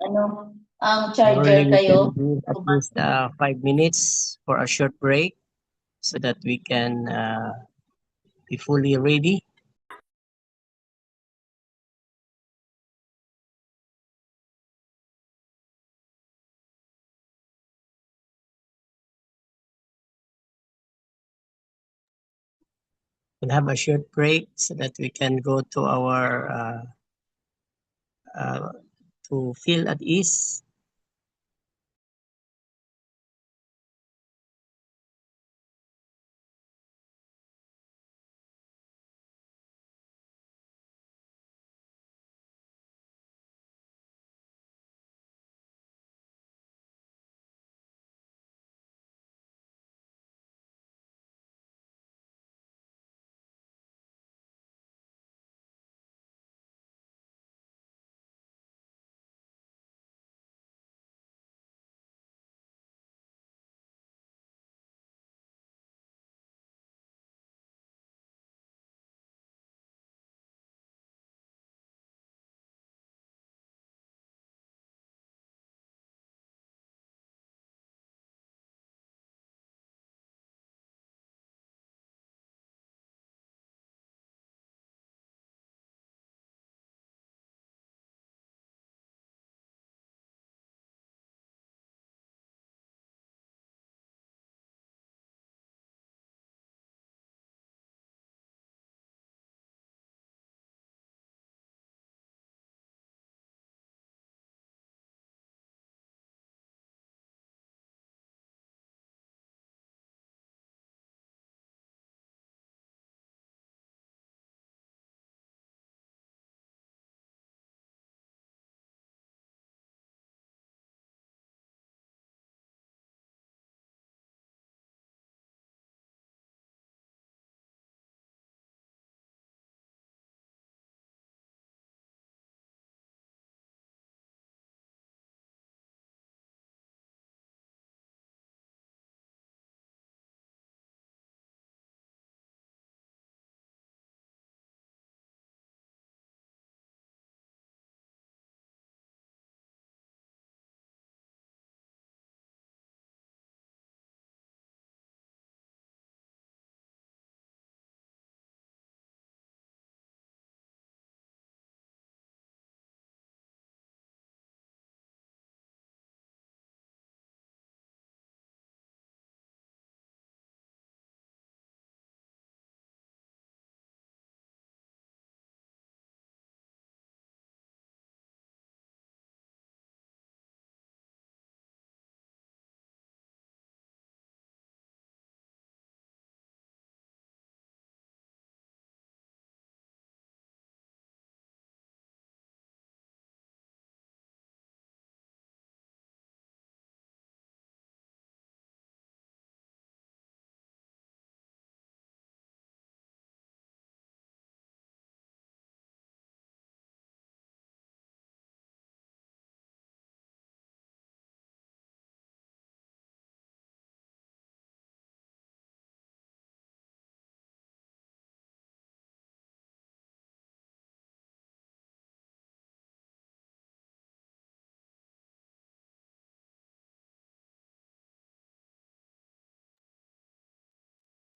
Ano, ang Normally, charger we kayo. can do at least 5 minutes for a short break so that we can be fully ready. We'll have a short break so that we can go to our uh, to feel at ease.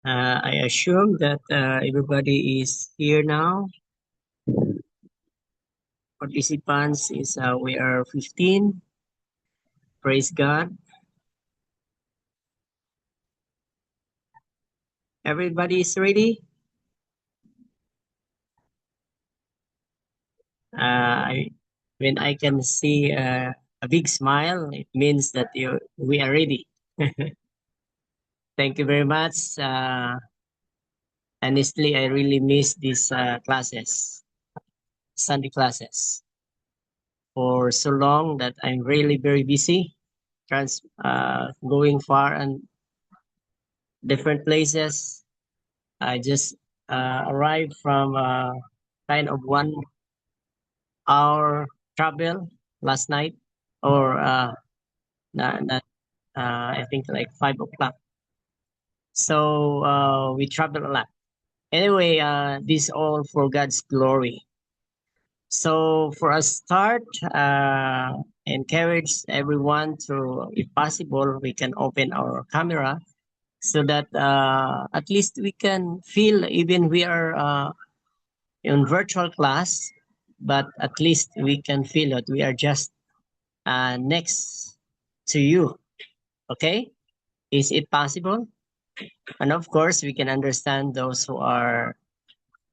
I assume that everybody is here now. Participants is we are 15. Praise God. Everybody is ready. I, when I can see a big smile, it means that we are ready. Thank you very much. Honestly, I really miss these classes, Sunday classes, for so long that I'm really very busy, going far and different places. I just arrived from kind of 1 hour travel last night, or not, I think like 5 o'clock. So we travel a lot. Anyway, this all for God's glory. So for a start, encourage everyone to, if possible, we can open our camera so that at least we can feel even we are in virtual class, but at least we can feel that we are just next to you. Okay? Is it possible? And of course, we can understand those who are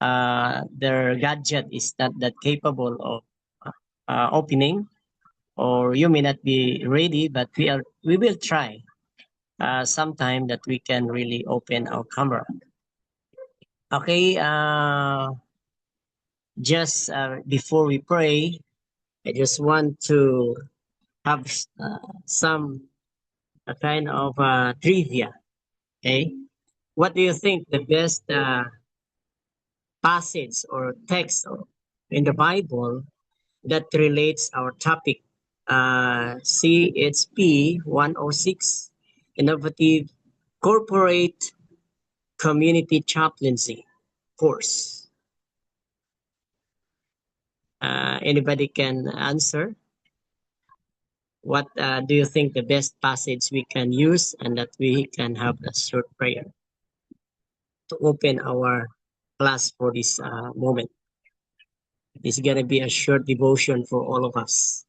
their gadget is not that capable of opening, or you may not be ready, but we will try sometime that we can really open our camera. Okay, just before we pray, I just want to have some kind of trivia. Okay, what do you think the best passage or text in the Bible that relates our topic? CHP 106, Innovative Corporate Community Chaplaincy course. Anybody can answer. What do you think the best passage we can use and that we can have a short prayer to open our class for this moment? It's going to be a short devotion for all of us.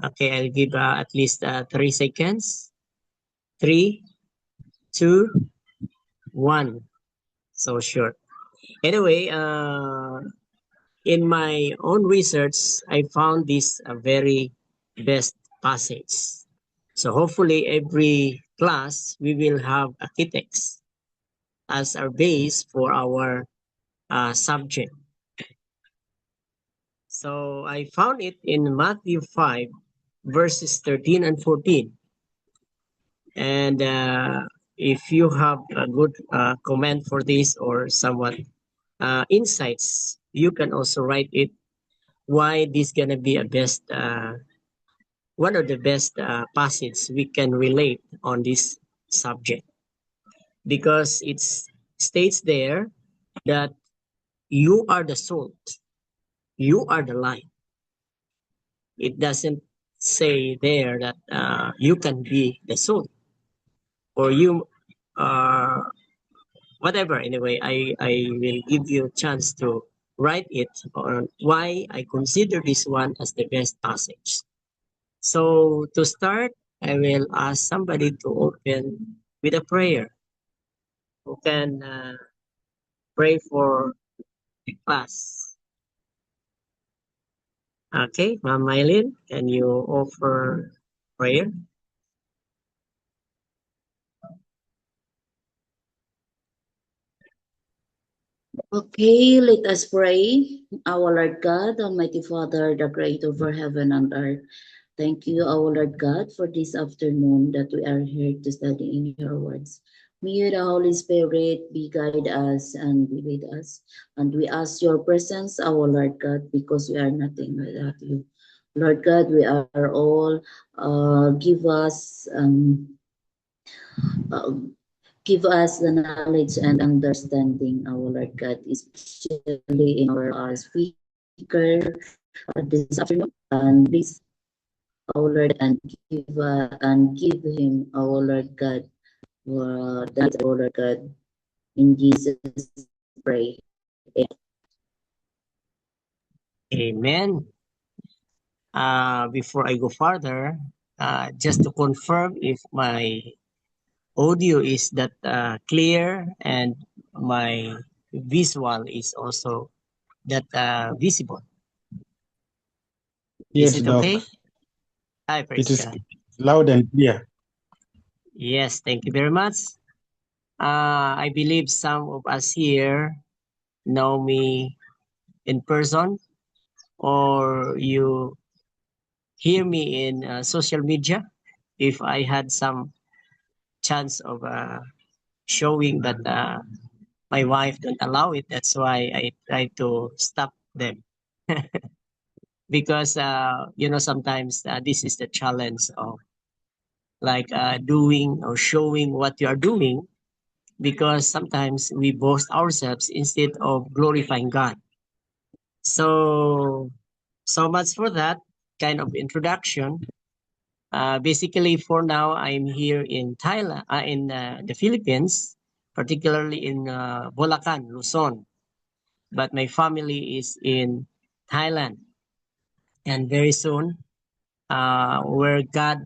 Okay, I'll give at least 3 seconds. 3, 2, 1. So short. Anyway, in my own research, I found this a very best passage. So hopefully every class we will have a key text as our base for our subject. So I found it in Matthew 5, verses 13 and 14. And if you have a good comment for this or somewhat insights, you can also write it why this gonna be a best one of the best passages we can relate on this subject, because it states there that you are the salt, you are the light. It doesn't say there that you can be the salt or you whatever. Anyway, I will give you a chance to write it on why I consider this one as the best passage. So to start, I will ask somebody to open with a prayer. Who can pray for the class? Okay, Ma'am Mylene, can you offer prayer? Okay, let us pray. Our Lord God, Almighty Father, the Creator for heaven and earth. Thank you, our Lord God, for this afternoon that we are here to study in your words. May you, the Holy Spirit, be guide us and be with us. And we ask your presence, our Lord God, because we are nothing without you. Lord God, we are all, uh, give us the knowledge and understanding, our Lord God, especially in our speaker this afternoon. And please, our Lord, and give him, our Lord God, that our Lord God, in Jesus pray. Amen. Before I go further, just to confirm if my audio is that clear and my visual is also that visible. Is Yes, it Doc. okay? Hi, It praise is God. loud and clear. Yes, thank you very much. I believe some of us here know me in person, or you hear me in social media. If I had some chance of showing, but my wife don't allow it. That's why I try to stop them. Because sometimes this is the challenge of like doing or showing what you are doing, because sometimes we boast ourselves instead of glorifying God. So much for that kind of introduction. Basically, for now, I'm here in Thailand, in the Philippines, particularly in Bulacan, Luzon. But my family is in Thailand, and very soon, where God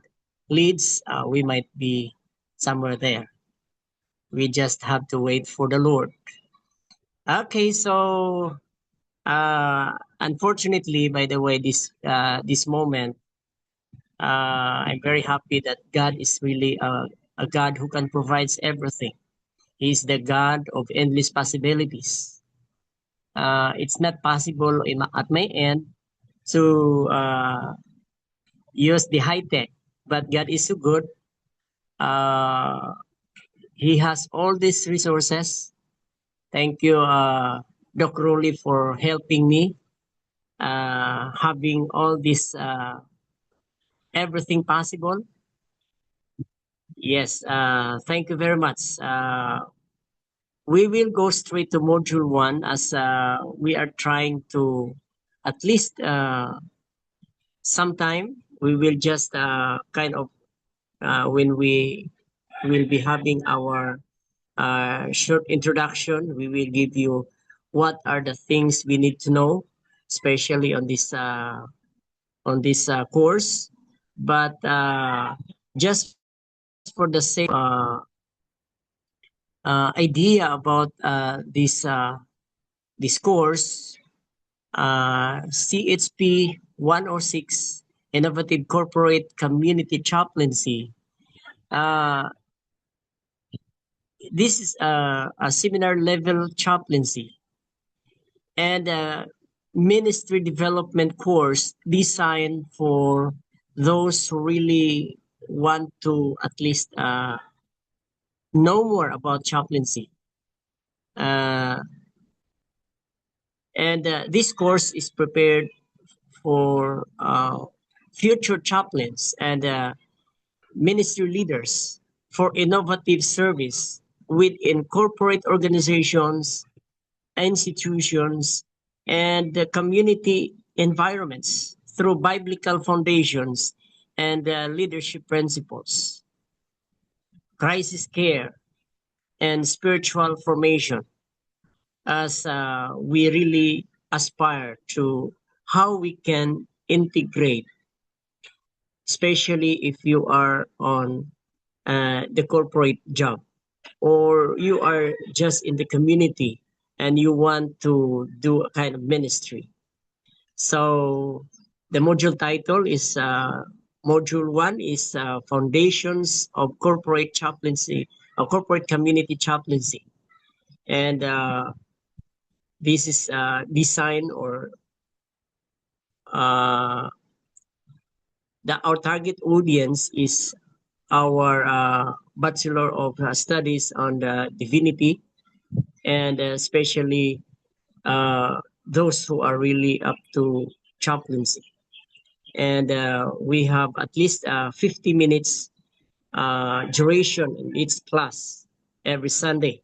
leads, we might be somewhere there. We just have to wait for the Lord. Okay, so unfortunately, by the way, this moment, I'm very happy that God is really a God who can provide everything. He's the God of endless possibilities. It's not possible at my end to use the high tech, but God is so good. Uh, he has all these resources. Thank you, Doc Rowley, for helping me having all this everything possible. Yes, thank you very much. We will go straight to module one as we are trying to at least sometime we will just kind of when we will be having our short introduction, we will give you what are the things we need to know, especially on this course. But just for the sake idea about this course, CHP 106, Innovative Corporate Community Chaplaincy. Uh, this is a seminar level chaplaincy and a ministry development course designed for those who really want to at least know more about chaplaincy. Uh, and this course is prepared for future chaplains and ministry leaders for innovative service within corporate organizations, institutions, and the community environments through biblical foundations and leadership principles, crisis care, and spiritual formation as we really aspire to how we can integrate, especially if you are on the corporate job or you are just in the community and you want to do a kind of ministry. So the module title is module one is foundations of corporate chaplaincy, of corporate community chaplaincy, and this is design or uh, our target audience is our Bachelor of Studies on the Divinity, and especially those who are really up to chaplaincy. And we have at least 50 minutes duration in each class every Sunday.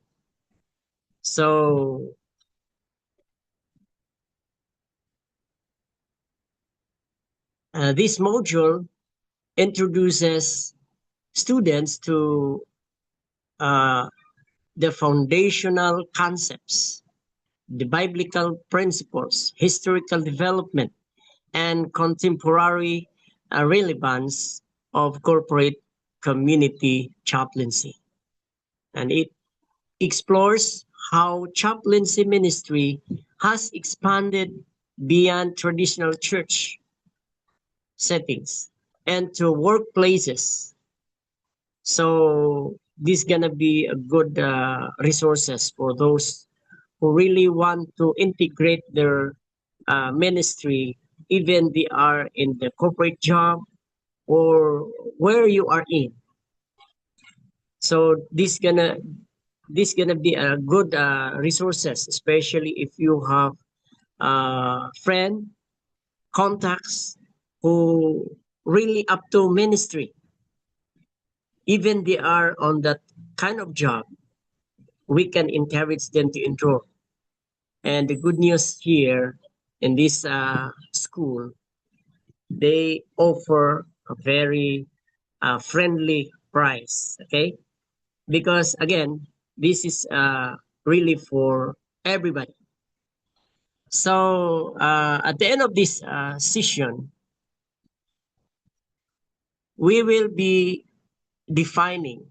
So this module introduces students to uh, the foundational concepts, the biblical principles, historical development, and contemporary relevance of corporate community chaplaincy. And it explores how chaplaincy ministry has expanded beyond traditional church settings and to workplaces. So this gonna be a good resources for those who really want to integrate their ministry, even they are in the corporate job or where you are in. So this gonna be a good resources, especially if you have friend contacts who really up to ministry, even they are on that kind of job. We can encourage them to enroll. And the good news here in this school, they offer a very friendly price. Okay, because again, this is really for everybody. So at the end of this session, we will be defining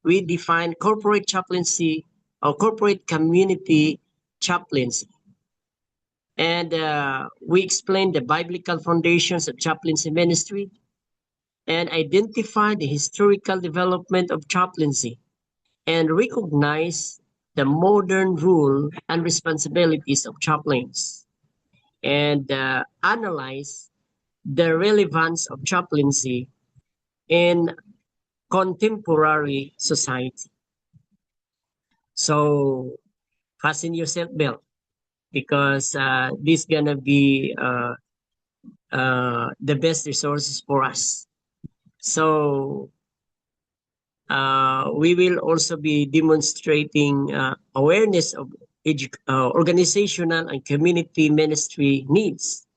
we define corporate chaplaincy or corporate community chaplaincy. And we explain the biblical foundations of chaplaincy ministry and identify the historical development of chaplaincy and recognize the modern role and responsibilities of chaplains and analyze the relevance of chaplaincy in contemporary society. So fasten your seatbelt because this gonna be the best resources for us. So we will also be demonstrating awareness of organizational and community ministry needs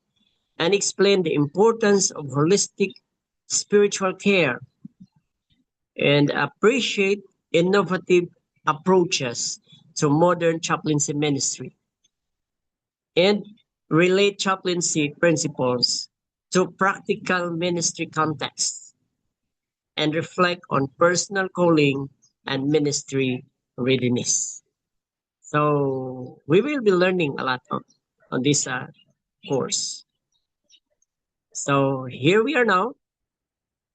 and explain the importance of holistic spiritual care and appreciate innovative approaches to modern chaplaincy ministry and relate chaplaincy principles to practical ministry contexts and reflect on personal calling and ministry readiness. So we will be learning a lot on this course. So here we are now.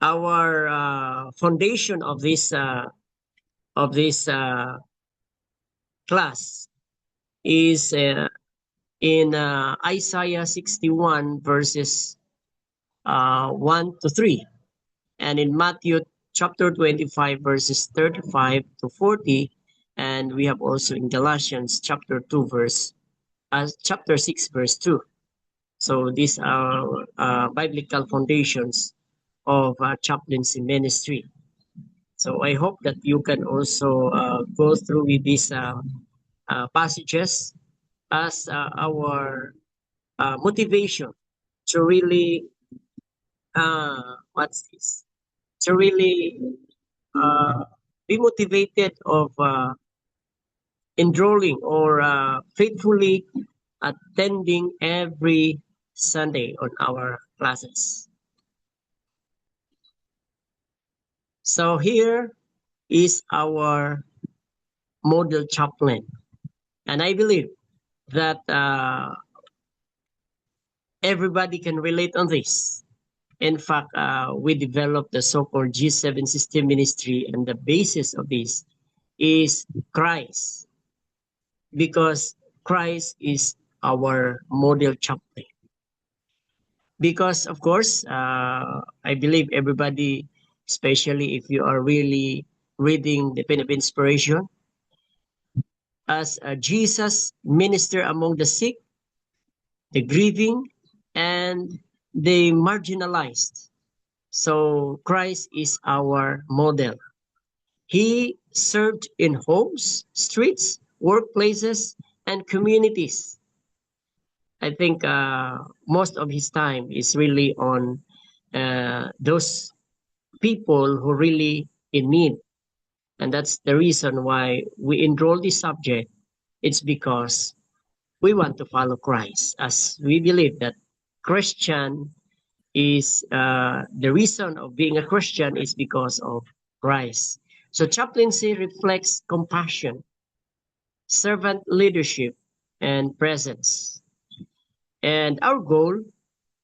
Our foundation of this class is in Isaiah 61 verses 1 to 3, and in Matthew chapter 25 verses 35 to 40, and we have also in Galatians chapter 2 verse chapter 6 verse 2. So these are biblical foundations of chaplaincy ministry. So I hope that you can also go through with these passages as our motivation to really what's this to really uh, be motivated of enrolling or faithfully attending every Sunday on our classes. So here is our model chaplain, and I believe that everybody can relate on this. In fact, we developed the so-called G7 system ministry, and the basis of this is Christ, because Christ is our model chaplain. Because, of course, I believe everybody, especially if you are really reading the Pen of Inspiration, as Jesus minister among the sick, the grieving, and the marginalized. So Christ is our model. He served in homes, streets, workplaces, and communities. I think most of his time is really on those people who really in need. And that's the reason why we enroll this subject. It's because we want to follow Christ, as we believe that Christian is the reason of being a Christian is because of Christ. So chaplaincy reflects compassion, servant leadership, and presence. And our goal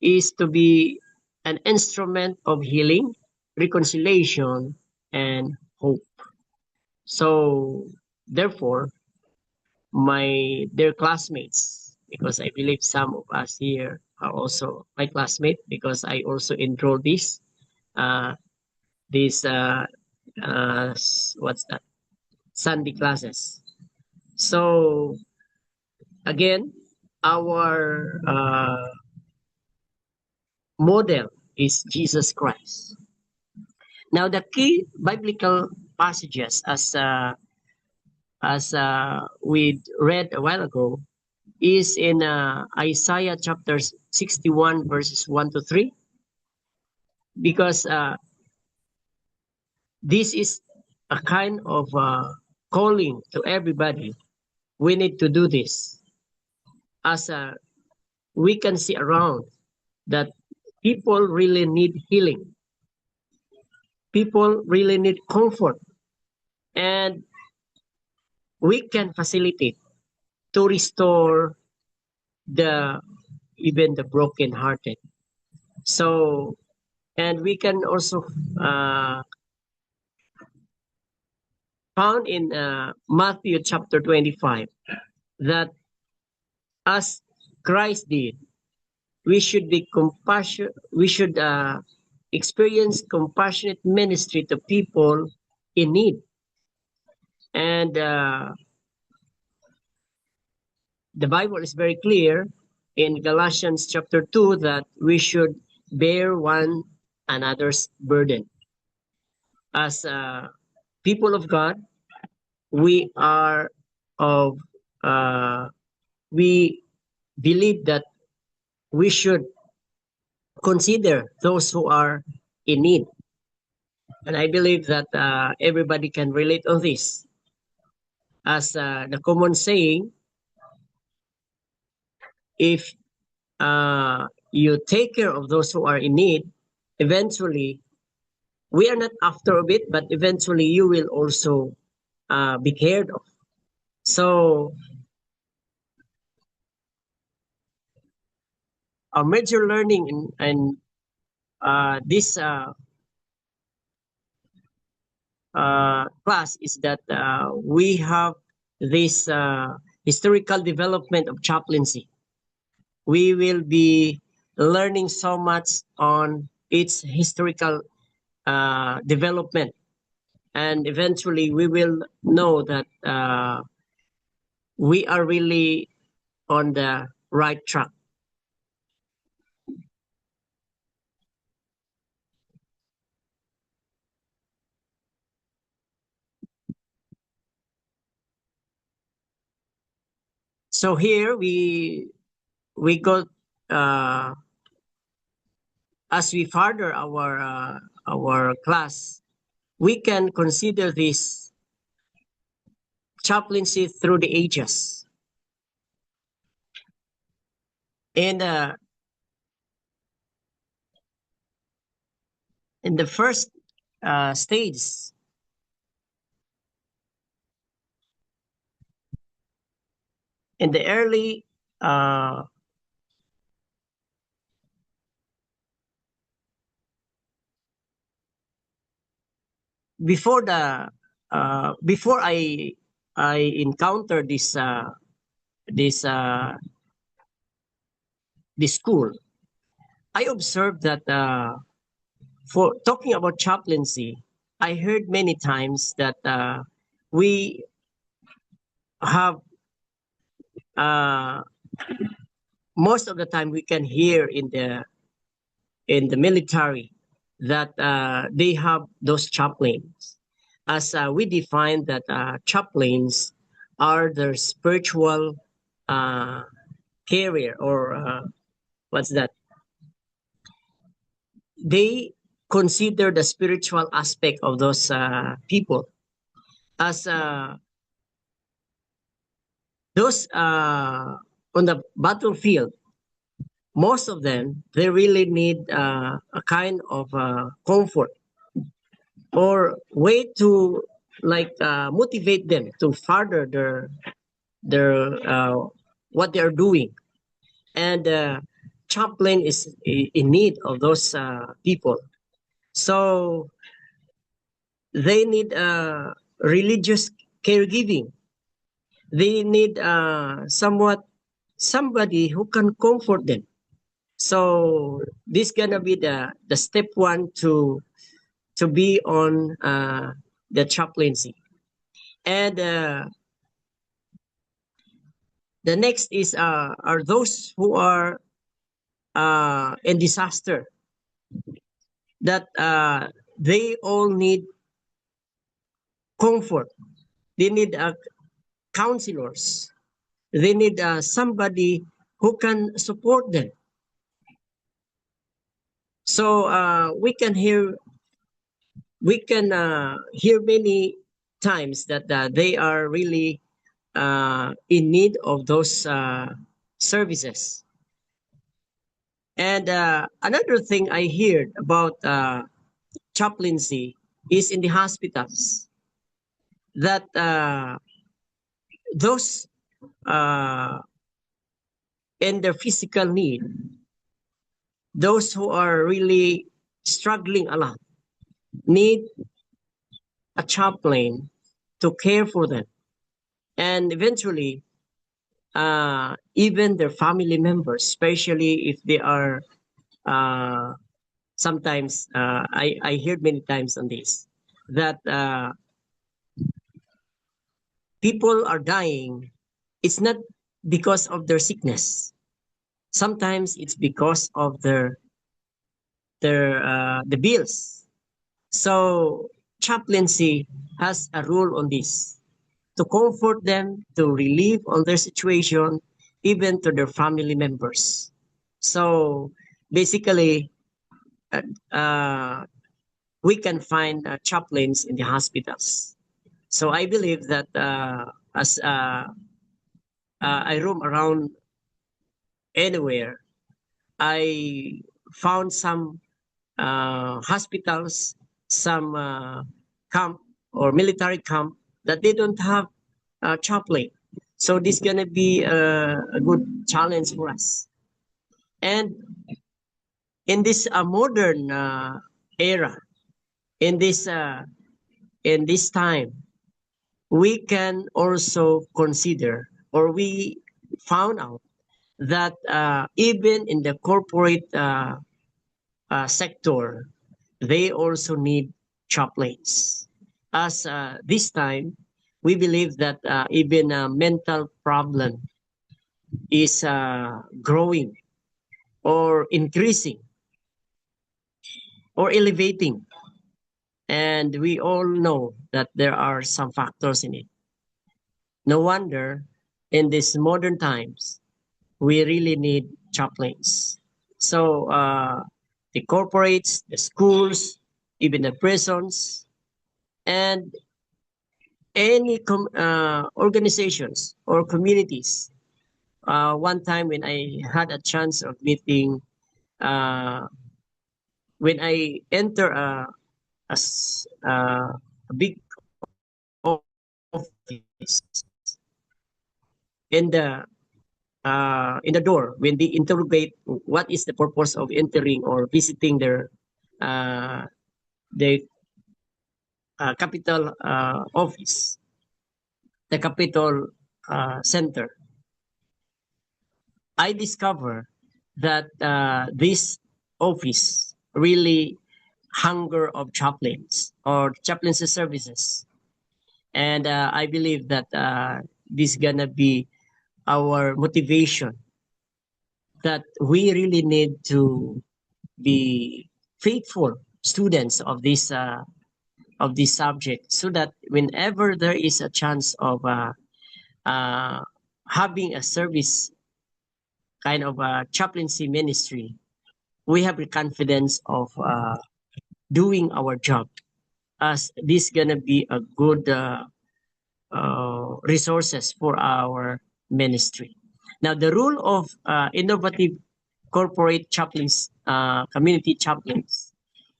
is to be an instrument of healing, reconciliation, and hope. So, therefore, my dear classmates, because I believe some of us here are also my classmates, because I also enrolled uh, these what's that Sunday classes. So again, our model is Jesus Christ. Now, the key biblical passages, as we read a while ago, is in Isaiah chapter 61 verses 1 to 3, because this is a kind of calling to everybody. We need to do this, as we can see around that people really need healing. People really need comfort, and we can facilitate to restore the even the broken-hearted. So, and we can also uh, found in Matthew chapter 25 that as Christ did, we should be compassion. We should experience compassionate ministry to people in need. And the Bible is very clear in Galatians chapter 2 that we should bear one another's burden. As people of God, we are of, we believe that we should consider those who are in need. And I believe that everybody can relate on this. As the common saying, if you take care of those who are in need, eventually, we are not after of it, but eventually you will also be cared of. So, our major learning in this class is that we have this historical development of chaplaincy. We will be learning so much on its historical development, and eventually we will know that we are really on the right track. So here we got uh, as we further our class, we can consider this chaplaincy through the ages. And in the first stage, in the early before the before I encountered this this school, I observed that for talking about chaplaincy, I heard many times that we have uh, most of the time we can hear in the military that they have those chaplains. As we define that chaplains are the spiritual uh, carrier, or what's that? They consider the spiritual aspect of those people. As those on the battlefield, most of them, they really need a kind of comfort or way to like motivate them to further their what they are doing. And chaplain is in need of those people. So they need religious caregiving. They need somebody who can comfort them. So this gonna be the step one to be on the chaplaincy. And the next is are those who are in disaster, that they all need comfort. They need counselors. they need somebody who can support them. So we can hear many times that they are really in need of those services. And another thing I heard about chaplaincy is in the hospitals that those uh, in their physical need, those who are really struggling a lot, need a chaplain to care for them. And eventually, even their family members, especially if they are uh, sometimes, I heard many times on this, that people are dying. It's not because of their sickness. Sometimes it's because of their the bills. So chaplaincy has a role on this to comfort them, to relieve on their situation, even to their family members. So basically, uh, uh, we can find chaplains in the hospitals. So I believe that as I roam around anywhere, I found some hospitals, some camp or military camp that they don't have chaplain. So this gonna be a good challenge for us. And in this modern era, in this time, we can also consider, or we found out that even in the corporate sector, they also need chaplains. As this time, we believe that even a mental problem is growing or increasing or elevating. And we all know that there are some factors in it. No wonder in these modern times, we really need chaplains. So the corporates, the schools, even the prisons, and any organizations or communities. One time when I had a chance of meeting, uh, when I enter a big office, in the door, when they interrogate what is the purpose of entering or visiting uh, their capital office, the capital center, I discover that this office really hunger of chaplains or chaplaincy services. And I believe that this gonna be our motivation, that we really need to be faithful students of this subject, so that whenever there is a chance of uh, having a service kind of a chaplaincy ministry, we have the confidence of doing our job, as this gonna be a good resources for our ministry. Now, the role of innovative corporate chaplains, community chaplains,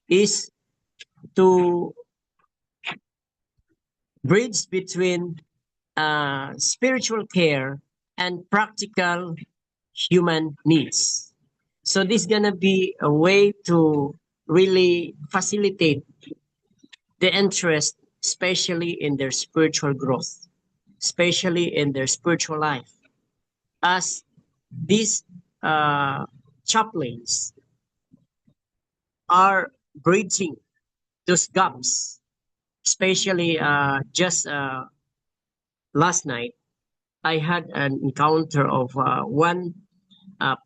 is to bridge between spiritual care and practical human needs. So this is gonna be a way to really facilitate the interest, especially in their spiritual growth, especially in their spiritual life, as these uh, chaplains are bridging those gaps. Especially just last night, I had an encounter of one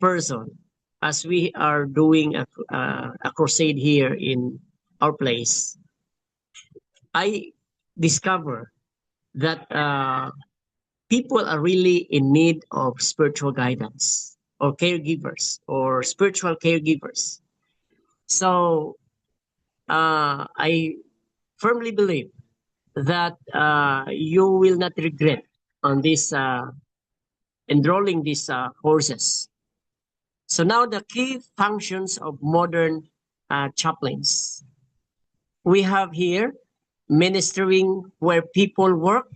person, as we are doing a crusade here in our place. I discover that people are really in need of spiritual guidance or caregivers or spiritual caregivers. So I firmly believe that you will not regret on this enrolling these courses. So now the key functions of modern chaplains. We have here ministering where people work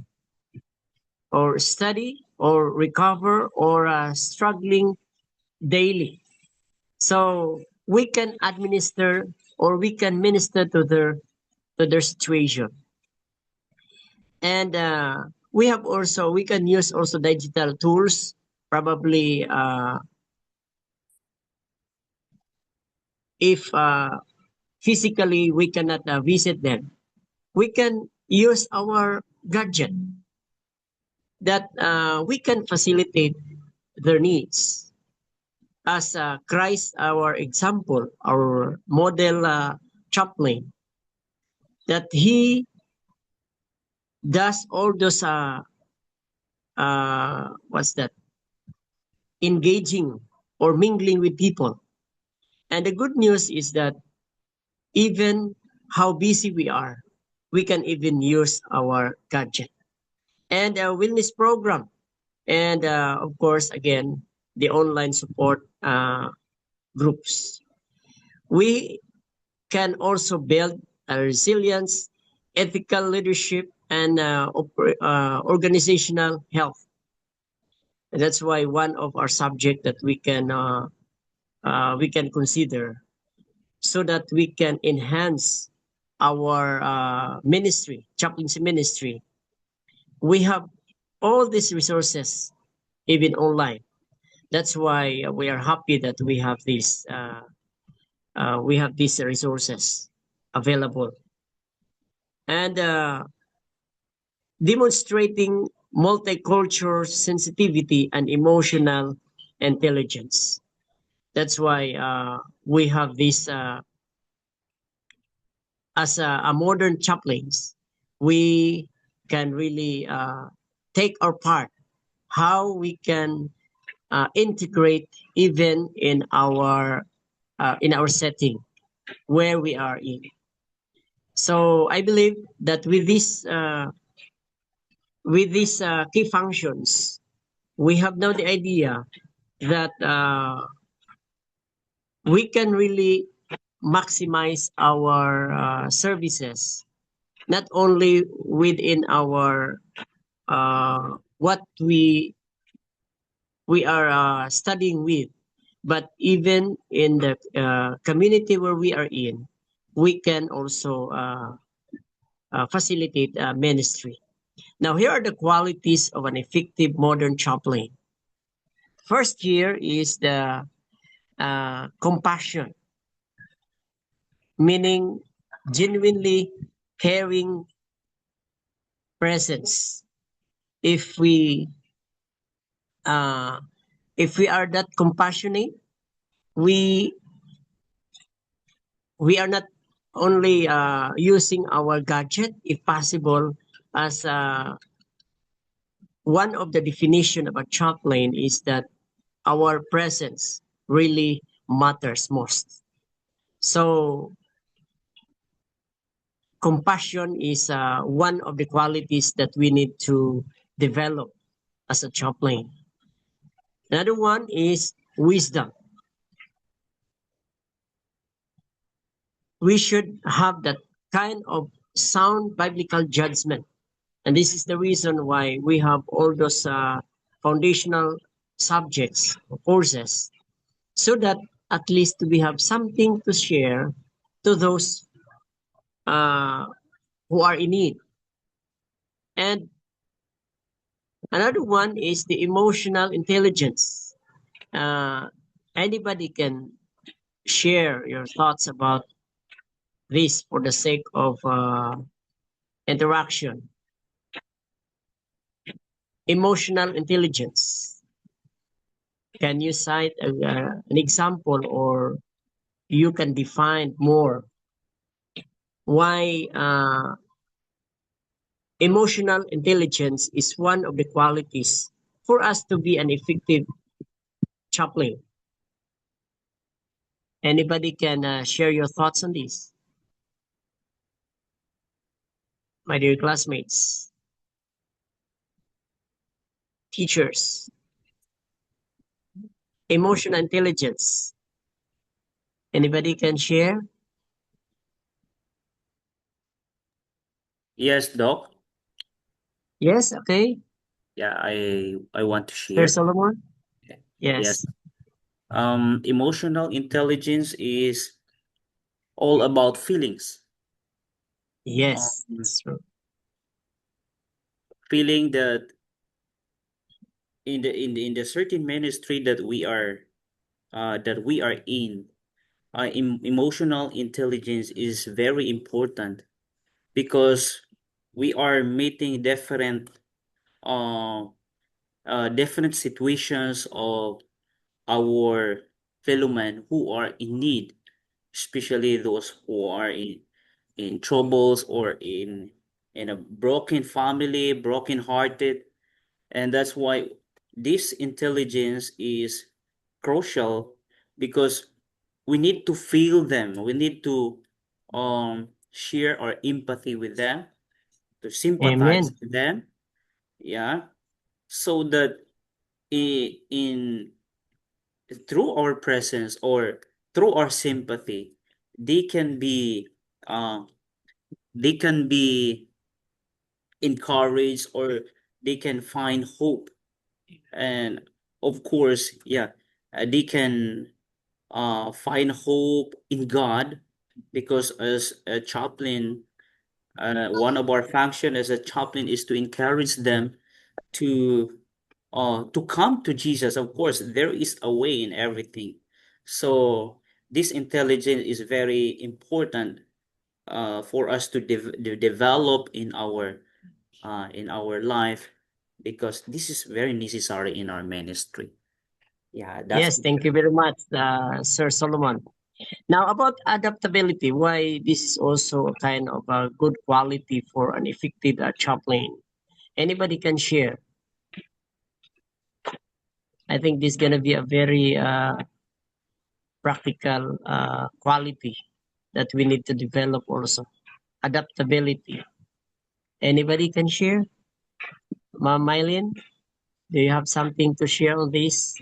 or study or recover or struggling daily. So we can administer or we can minister to their situation. And we can use also digital tools, probably if physically we cannot visit them, we can use our gadget that we can facilitate their needs. As Christ, our example, our model chaplain, that he does all those what's that, engaging or mingling with people. And the good news is that even how busy we are, we can even use our gadget. And a wellness program. And of course, again, the online support groups. We can also build a resilience, ethical leadership, and organizational health. And that's why one of our subject that we can consider so that we can enhance our ministry, chaplaincy ministry. We have all these resources even online. That's why we are happy that we have these resources available and demonstrating multicultural sensitivity and emotional intelligence. That's why we have this as a modern chaplains. We can really take our part how we can integrate even in our setting where we are in. So I believe that with these key functions, we have now the idea that we can really maximize our services, not only within our what we are studying with, but even in the community where we are in, we can also facilitate ministry. Now, here are the qualities of an effective modern chaplain. First here is the compassion, meaning genuinely caring presence. If we uh, if we are that compassionate, we we are not only using our gadget, if possible, as one of the definition of a chaplain is that our presence really matters most. So compassion is one of the qualities that we need to develop as a chaplain. Another one is wisdom. We should have that kind of sound biblical judgment. And this is the reason why we have all those foundational subjects or courses so that at least we have something to share to those uh, who are in need. And another one is the emotional intelligence. Anybody can share your thoughts about this for the sake of interaction. Emotional intelligence. Can you cite an example or you can define more why emotional intelligence is one of the qualities for us to be an effective chaplain. Anybody can share your thoughts on this, my dear classmates, teachers. Emotional intelligence. Anybody can share? Yes, Doc. Yes, okay. Yeah, I want to Sir share. Solomon? Yes. Yes. Emotional intelligence is all about feelings. Yes, Um, it's true. feeling that in the certain ministry that we are in, emotional intelligence is very important because we are meeting uh, different situations of our fellow men who are in need, especially those who are in troubles or in a broken family, broken hearted. And that's why this intelligence is crucial because we need to feel them. We need to share our empathy with them, to sympathize Amen. with them. Yeah. So that in through our presence or through our sympathy, they can be uh, they can be encouraged or they can find hope. And of course, yeah, they can find hope in God because as a chaplain, one of our function as a chaplain is to encourage them to to come to Jesus. Of course, there is a way in everything. So this intelligence is very important for us to develop in our life because this is very necessary in our ministry. Yeah, that's Yes, thank you very much, Sir Solomon. Now, about adaptability, why this is also a kind of a good quality for an effective chaplain. Anybody can share. I think this is going to be a very practical quality that we need to develop also. Adaptability. Anybody can share? Ma'am Mylene, do you have something to share on this?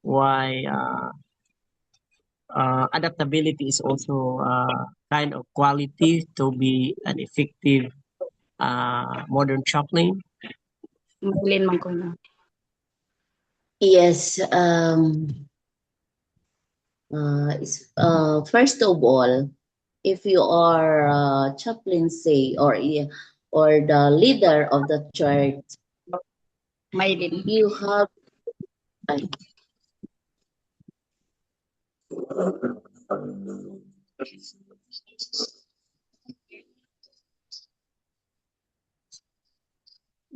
Why adaptability is also kind of quality to be an effective modern chaplain? Maylin man ko na. Yes. First of all, if you are chaplain, say, or the leader of the church, Maylin. you have. Ay,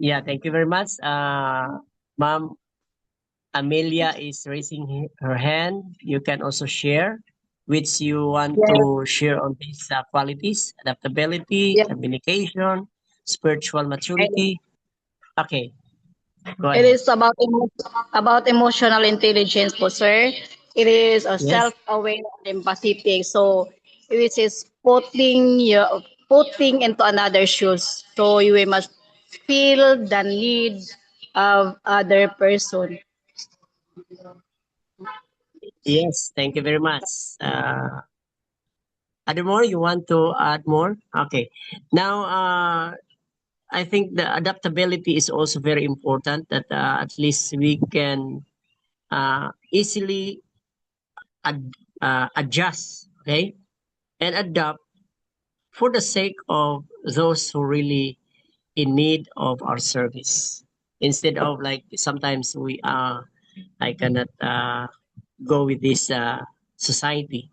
Yeah, thank you very much. Ma'am Amelia is raising her hand. You can also share which you want Yes, to share on these qualities: adaptability, yes. communication, spiritual maturity. Okay, go It ahead. is about emotional intelligence po, sir. It is a Yes, self-aware and empathetic. So, which is putting into another shoes. So, you must feel the need of other person. yes, thank you very much. Other more? You want to add more? Okay. Now, I think the adaptability is also very important that at least we can easily adjust, okay, and adapt for the sake of those who really in need of our service. Instead of like sometimes we I cannot go with this society.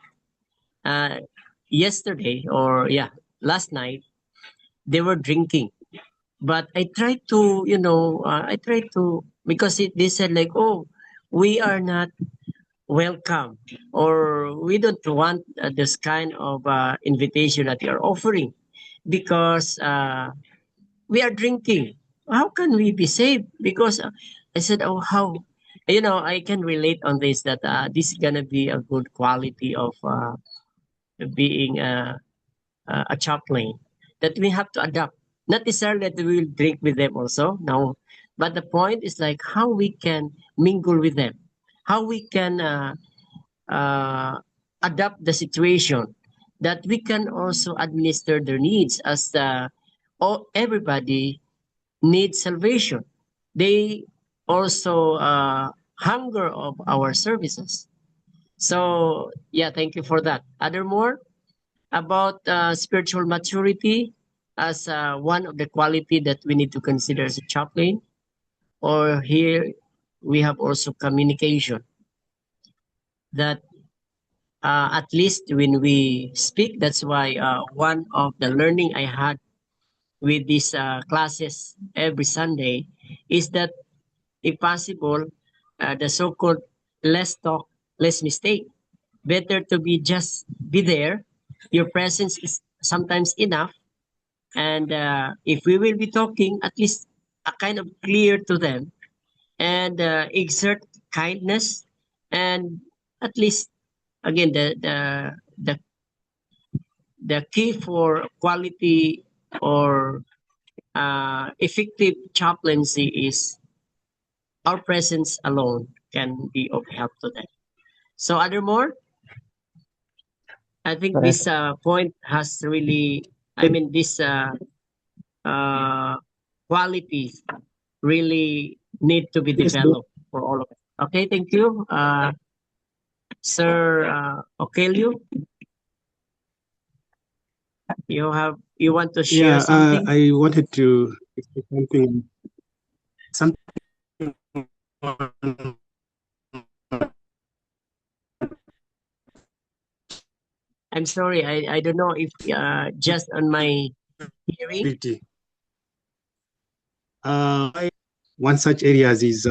Yesterday or yeah, last night they were drinking, but I tried to I tried to because they said like, oh, we are not welcome or we don't want this kind of invitation that you're offering because we are drinking. How can we be saved? Because I said, oh, how? I can relate on this that this is gonna be a good quality of being a chaplain that we have to adapt. Not necessarily that we will drink with them also, no. But the point is like how we can mingle with them, how we can uh, adapt the situation, that we can also administer their needs as everybody needs salvation. They also hunger of our services. So yeah, thank you for that. Other more about spiritual maturity as one of the quality that we need to consider as a chaplain, or here we have also communication that at least when we speak, that's why one of the learning I had with these classes every Sunday is that if possible, the so-called less talk, less mistake. Better to be just be there. Your presence is sometimes enough. And if we will be talking, at least a kind of clear to them and exert kindness and at least again the the key for quality or effective chaplaincy is our presence alone can be of help to them. So, other more? I think Correct. this point has really, I mean, this uh, qualities really need to be Yes, developed for all of us. Okay, thank you. Sir Okelio, you want to share yeah, something? I wanted to say something on I'm sorry, I don't know if just on my hearing. ability. One such areas is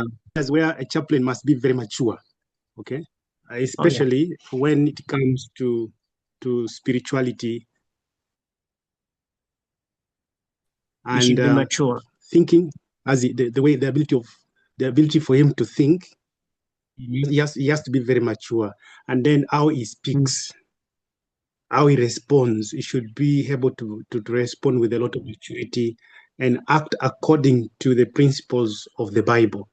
where a chaplain must be very mature. Okay, especially when it comes to spirituality You should and be mature. thinking, as the ability for him to think. He has to be very mature, and then how he speaks, how he responds, he should be able to respond with a lot of maturity and act according to the principles of the Bible.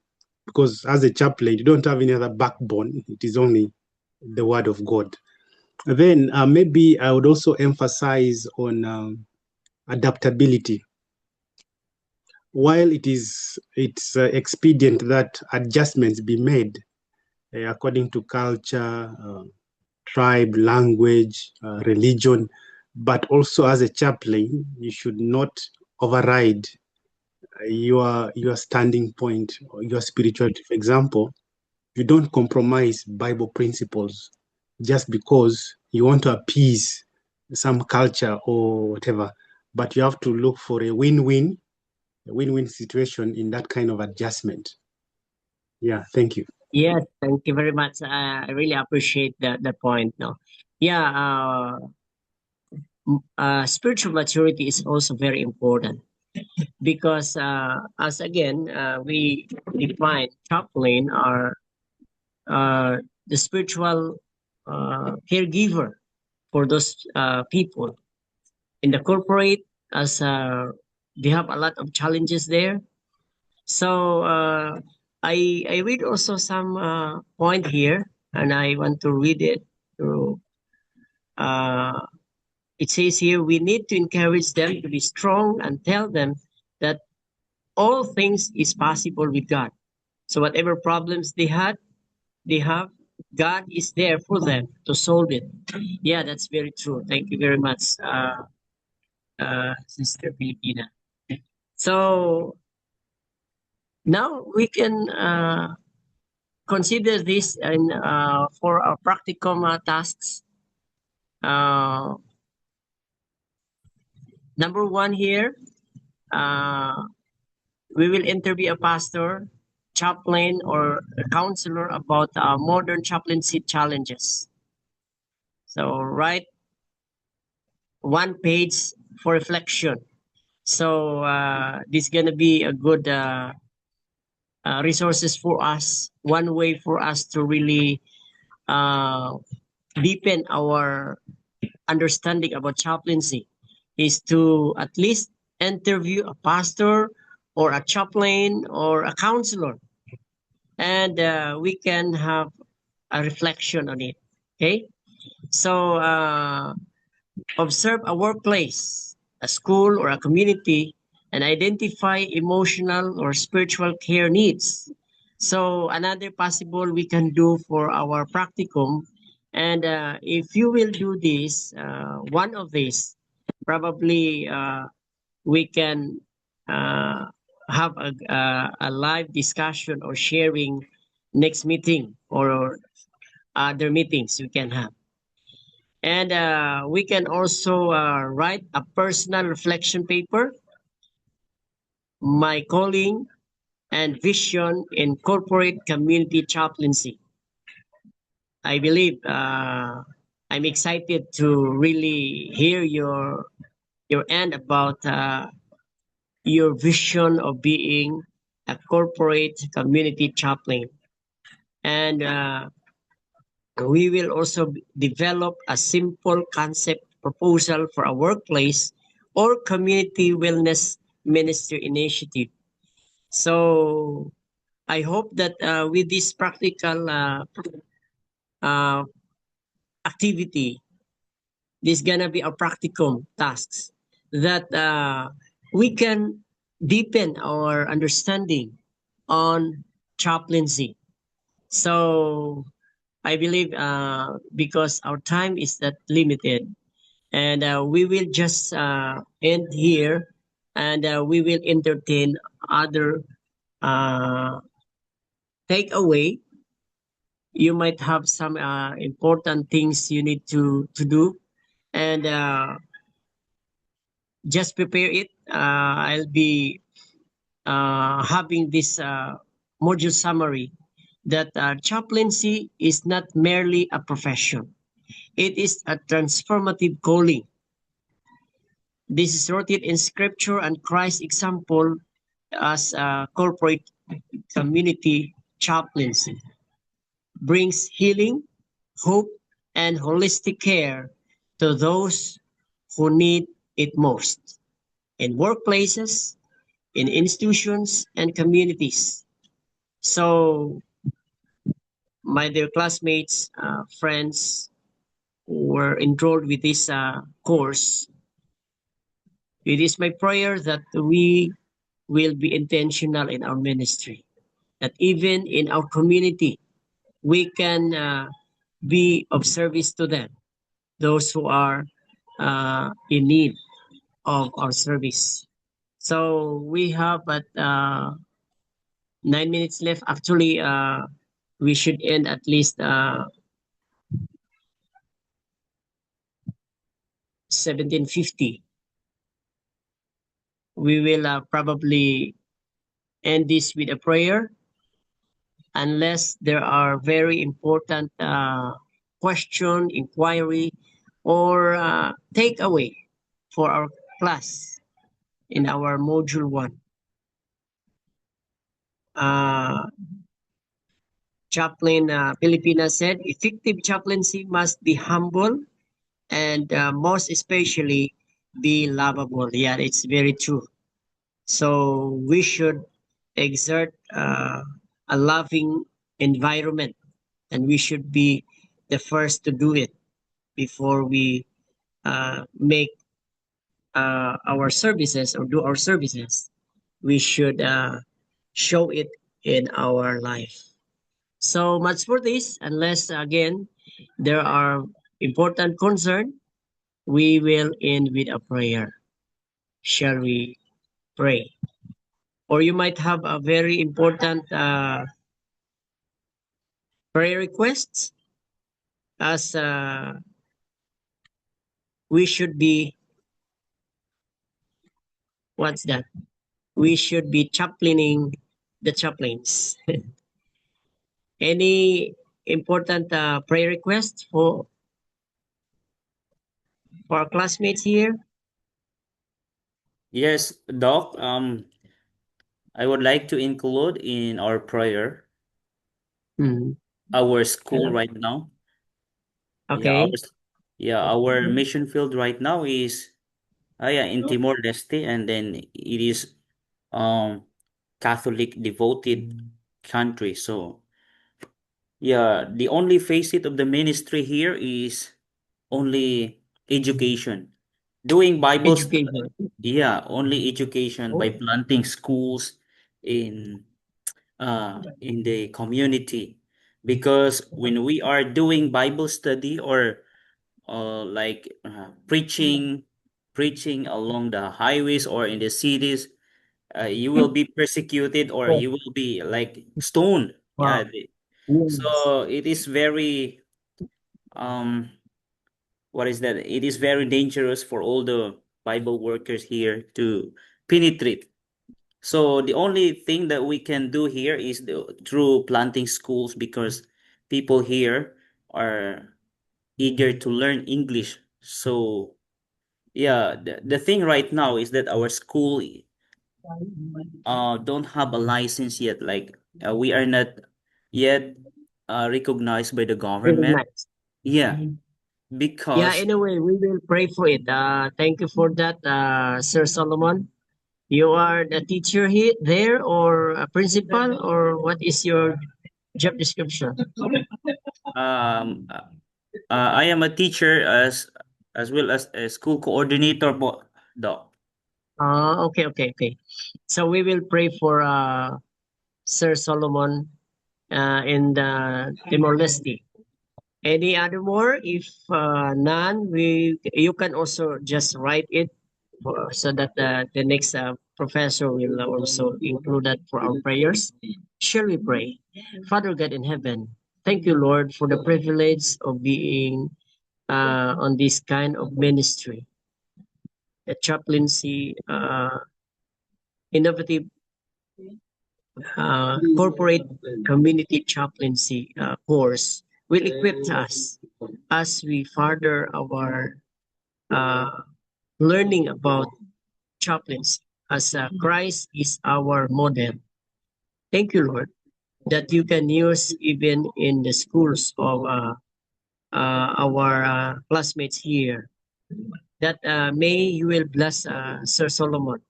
Because as a chaplain, you don't have any other backbone, it is only the word of God. Then maybe I would also emphasize on adaptability. While it's expedient that adjustments be made according to culture, tribe, language, religion, but also as a chaplain, you should not override your standing point or your spirituality. For example, you don't compromise Bible principles just because you want to appease some culture or whatever, but you have to look for a win-win situation in that kind of adjustment. Yeah, thank you. Yes, thank you very much. I really appreciate the point. No, yeah, spiritual maturity is also very important because as again we define chaplain are the spiritual caregiver for those people in the corporate as they have a lot of challenges there. So I read also some point here, and I want to read it through. Uh, it says here we need to encourage them to be strong and tell them that all things is possible with God. So whatever problems they have, God is there for them to solve it. Yeah, that's very true. Thank you very much, Sister Filipina. So now we can consider this in, for our practicum tasks. Number one here, we will interview a pastor, chaplain, or a counselor about modern chaplaincy challenges. So write one page for reflection. So this is gonna be a good resources for us. One way for us to really uh, deepen our understanding about chaplaincy is to at least interview a pastor or a chaplain or a counselor, and we can have a reflection on it. Okay, so observe a workplace, a school, or a community, and identify emotional or spiritual care needs. So another possible we can do for our practicum, and if you will do this, one of these, probably we can uh, have a live discussion or sharing next meeting or other meetings we can have. And we can also write a personal reflection paper, my calling and vision in corporate community chaplaincy. I believe I'm excited to really hear your end about your vision of being a corporate community chaplain. And we will also develop a simple concept proposal for a workplace or community wellness ministry initiative. So I hope that with this practical uh, activity, this gonna be a practicum tasks that we can deepen our understanding on chaplaincy. So I believe because our time is that limited, and we will just end here, and we will entertain other uh, takeaway. You might have some important things you need to do, and just prepare it. I'll be having this module summary that chaplaincy is not merely a profession. It is a transformative calling. This is rooted in scripture and Christ's example as a corporate community chaplaincy. Brings healing, hope, and holistic care to those who need it most in workplaces, in institutions, and communities. So, my dear classmates, friends who were enrolled with this course, it is my prayer that we will be intentional in our ministry, that even in our community, we can be of service to them, those who are in need of our service. So we have but 9 minutes left. Actually, we should end at least 17:50. We will probably end this with a prayer, unless there are very important question, inquiry, or takeaway for our class in our module 1. Chaplain Filipina said, effective chaplaincy must be humble and most especially be lovable. Yeah, it's very true. So we should exert a loving environment, and we should be the first to do it before we make our services or do our services. We should show it in our life. So much for this. Unless again there are important concern, we will end with a prayer. Shall we pray? Or you might have a very important prayer requests, as we should be, what's that? We should be chaplaining the chaplains. Any important prayer requests for our classmates here? Yes, Doc. I would like to include in our prayer Mhm. our school right now. Yeah, Okay. our mission field right now is in Timor Leste, and then it is Catholic devoted country. So yeah, the only facet of the ministry here is only education. Doing Bible study. Education. Yeah, only education by Oh, planting schools in in the community. Because when we are doing Bible study or like preaching along the highways or in the cities, you will be persecuted or oh, you will be like stoned. wow. Yes. So it is very um what is that? It is very dangerous for all the Bible workers here to penetrate. So the only thing that we can do here is through planting schools, because people here are eager to learn English. So yeah, the thing right now is that our school don't have a license yet. Like we are not yet recognized by the Very government. nice. Yeah, Yeah, because anyway, we will pray for it. Thank you for that, Sir Solomon. You are the teacher here, there, or a principal, or what is your job description? um uh, I am a teacher as well as a school coordinator po, Doc. Okay, okay, okay. So we will pray for Sir Solomon in the Timor Leste. Any other more? If none, you can also just write it so that the next professor will also include that for our prayers. Shall we pray? Father God in heaven, thank you, Lord, for the privilege of being on this kind of ministry, the chaplaincy, innovative corporate community chaplaincy course will equip us as we further our uh, learning about chaplains as Christ is our model. Thank you, Lord, that you can use even in the schools of our classmates here. That may you will bless Sir Solomon,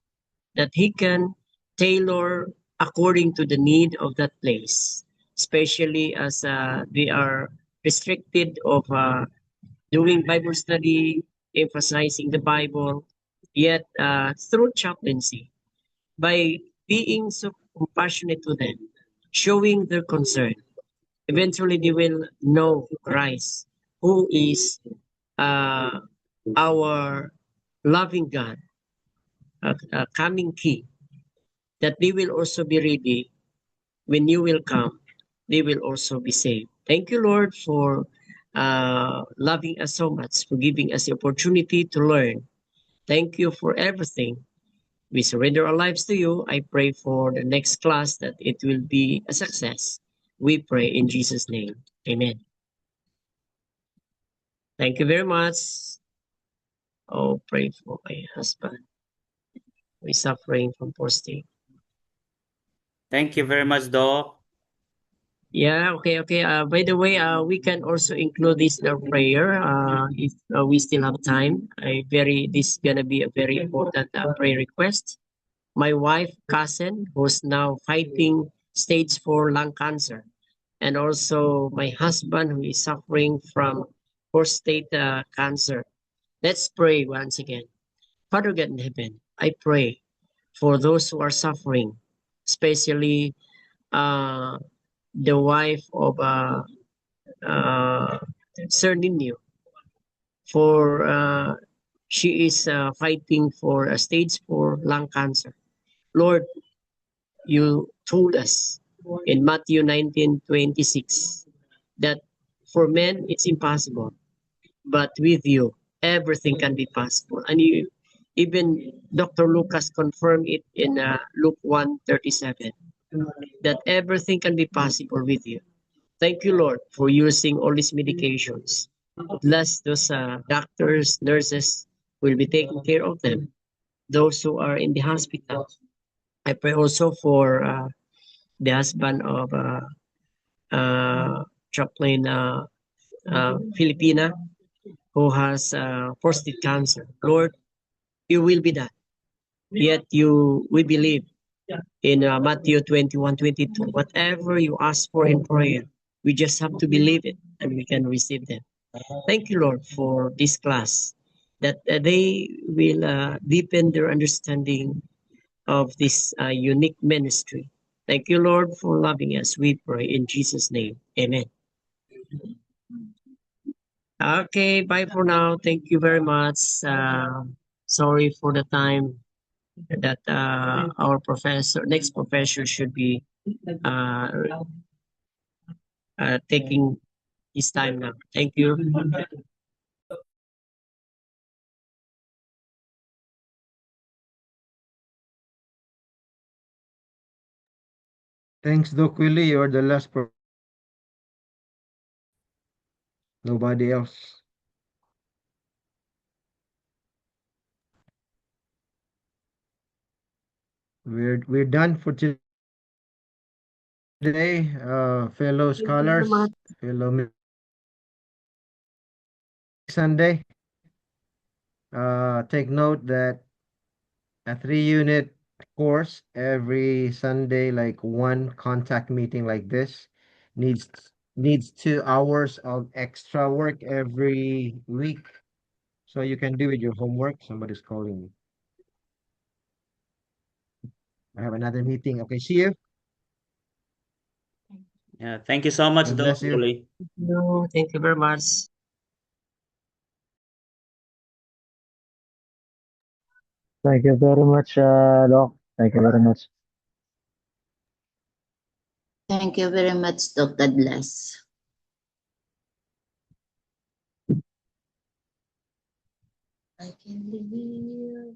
that he can tailor according to the need of that place, especially as they are restricted of doing Bible study, emphasizing the Bible, yet through chaplaincy, by being so compassionate to them, showing their concern, eventually they will know Christ, who is uh, our loving God, a coming King, that they will also be ready when you will come, they will also be saved. Thank you, Lord, for loving us so much, for giving us the opportunity to learn. Thank you for everything. We surrender our lives to you. I pray for the next class that it will be a success. We pray in Jesus' name. Amen. Thank you very much. Oh, pray for my husband. We're suffering from prostate. Thank you very much, Doc. Yeah, okay, okay. By the way, we can also include this in our prayer if we still have time. This is gonna be a very important prayer request. My wife, cousin, who's now fighting stage 4 lung cancer, and also my husband who is suffering from prostate cancer. Let's pray once again. Father God in heaven, I pray for those who are suffering, especially uh, the wife of uh, Sir Nino, for she is fighting for a stage 4 lung cancer. Lord, you told us in Matthew 19:26 that for men it's impossible, but with you everything can be possible. And you, even Dr. Lucas confirmed it in Luke 1:37 that everything can be possible with you. Thank you, Lord, for using all these medications. Bless those doctors, nurses will be taking care of them. those who are in the hospital. I pray also for the husband of Chaplain Filipina, who has prostate cancer. Lord, you will be done. Yet we believe in Matthew 21:22. Whatever you ask for in prayer, we just have to believe it and we can receive them. Thank you, Lord, for this class, that they will deepen their understanding of this unique ministry. Thank you, Lord, for loving us. We pray in Jesus' name. Amen. Okay, bye for now. Thank you very much. Sorry for the time that our next professor should be uh, taking his time now. Thank you. Thanks, Doc Willie. You're the last nobody else. We're done for today, fellow scholars, fellow Sunday. Take note that a 3-unit course every Sunday, like one contact meeting like this, needs 2 hours of extra work every week. So you can do with your homework. Somebody's calling me. I have another meeting. Okay, see you. Yeah, thank you so much, God Doc bless you. Willie. No, thank you very much. Thank you very much, Doc. Thank you very much. Thank you very much, Dr. Bless. I can live,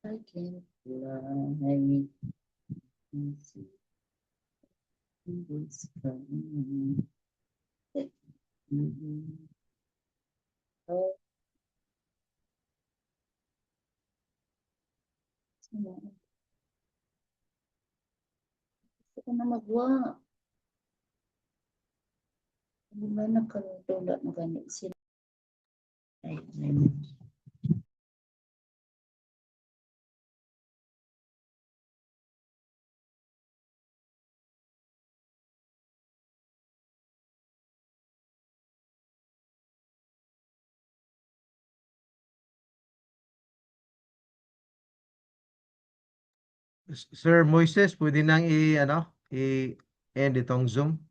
I can fly, and see the sky. Oh, gusto ko na magwa. Hindi ba nagkalutulak na ganit sila? Ay, Sir Moises, pwede nang i-end itong Zoom?